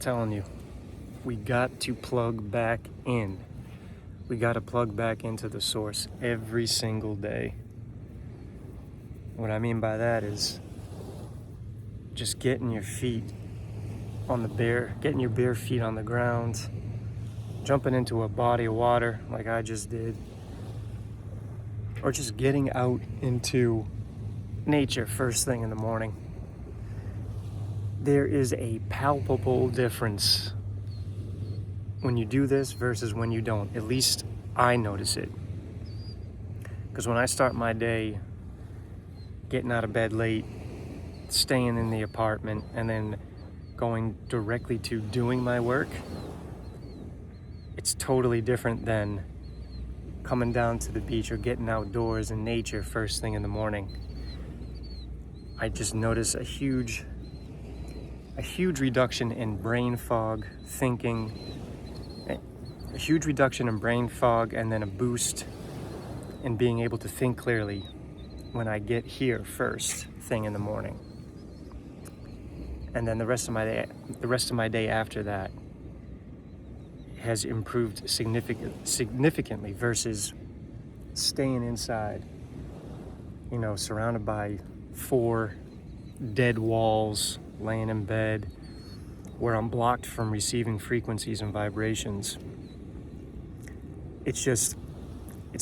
telling you, we got to plug back in. We got to plug back into the source every single day. What I mean by that is just getting your feet on getting your bare feet on the ground, jumping into a body of water like I just did, or just getting out into nature first thing in the morning. There is a palpable difference when you do this versus when you don't. At least I notice it. Because when I start my day getting out of bed late, staying in the apartment, and then going directly to doing my work, it's totally different than coming down to the beach or getting outdoors in nature first thing in the morning. I just notice a huge reduction in brain fog, thinking, a huge reduction in brain fog, and then a boost in being able to think clearly when I get here first thing in the morning. And then the rest of my day after that has improved significantly versus staying inside, surrounded by 4 dead walls, laying in bed, where I'm blocked from receiving frequencies and vibrations. It's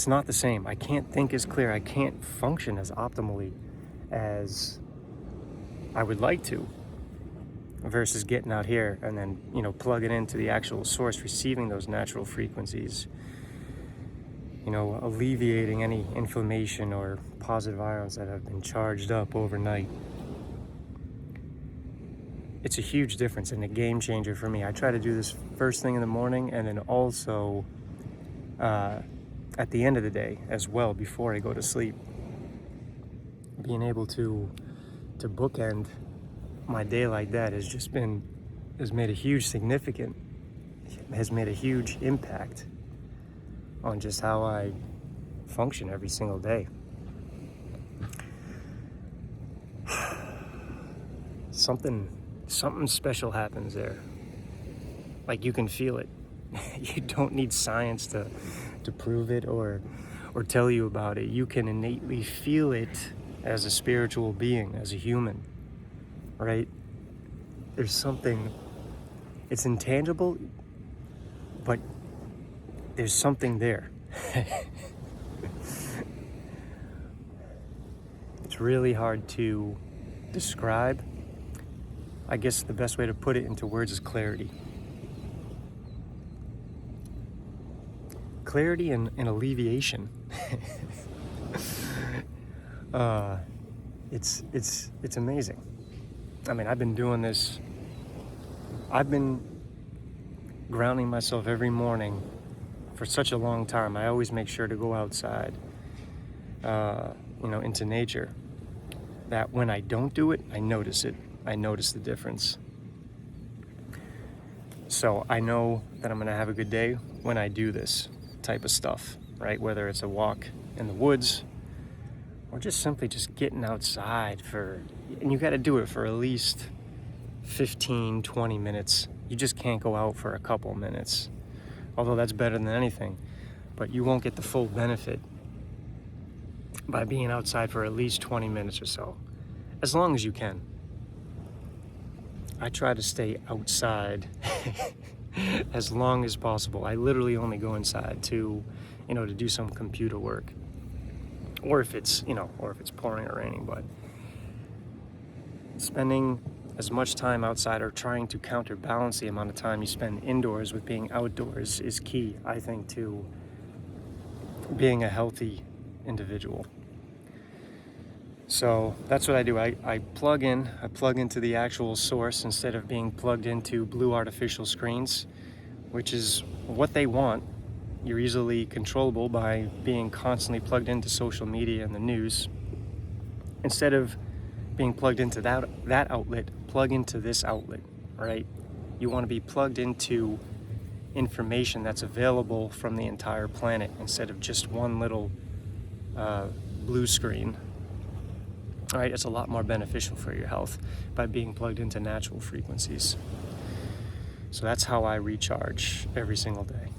not the same. I can't think as clear. I can't function as optimally as I would like to, versus getting out here and then, plugging into the actual source, receiving those natural frequencies, alleviating any inflammation or positive ions that have been charged up overnight. It's a huge difference and a game changer for me. I try to do this first thing in the morning, and then also at the end of the day as well, before I go to sleep. Being able to bookend my day like that has made a huge impact on just how I function every single day. Something special happens there. Like, you can feel it. You don't need science to prove it or tell you about it. You can innately feel it as a spiritual being, as a human, right? There's something, it's intangible, but there's something there. It's really hard to describe. I guess the best way to put it into words is clarity. Clarity and alleviation. It's amazing. I mean, I've been doing this. I've been grounding myself every morning for such a long time. I always make sure to go outside, into nature. That when I don't do it, I notice it. I notice the difference. So I know that I'm gonna have a good day when I do this type of stuff, right? Whether it's a walk in the woods or just simply just getting outside and you got to do it for at least 15, 20 minutes. You just can't go out for a couple minutes, although that's better than anything, but you won't get the full benefit by being outside for at least 20 minutes or so, as long as you can. I try to stay outside as long as possible. I literally only go inside to do some computer work, or if it's pouring or raining. But spending as much time outside, or trying to counterbalance the amount of time you spend indoors with being outdoors, is key, I think, to being a healthy individual. So that's what I do. I plug into the actual source instead of being plugged into blue artificial screens, which is what they want. You're easily controllable by being constantly plugged into social media and the news. Instead of being plugged into that outlet, plug into this outlet, right? You want to be plugged into information that's available from the entire planet instead of just one little blue screen. All right, it's a lot more beneficial for your health by being plugged into natural frequencies. So that's how I recharge every single day.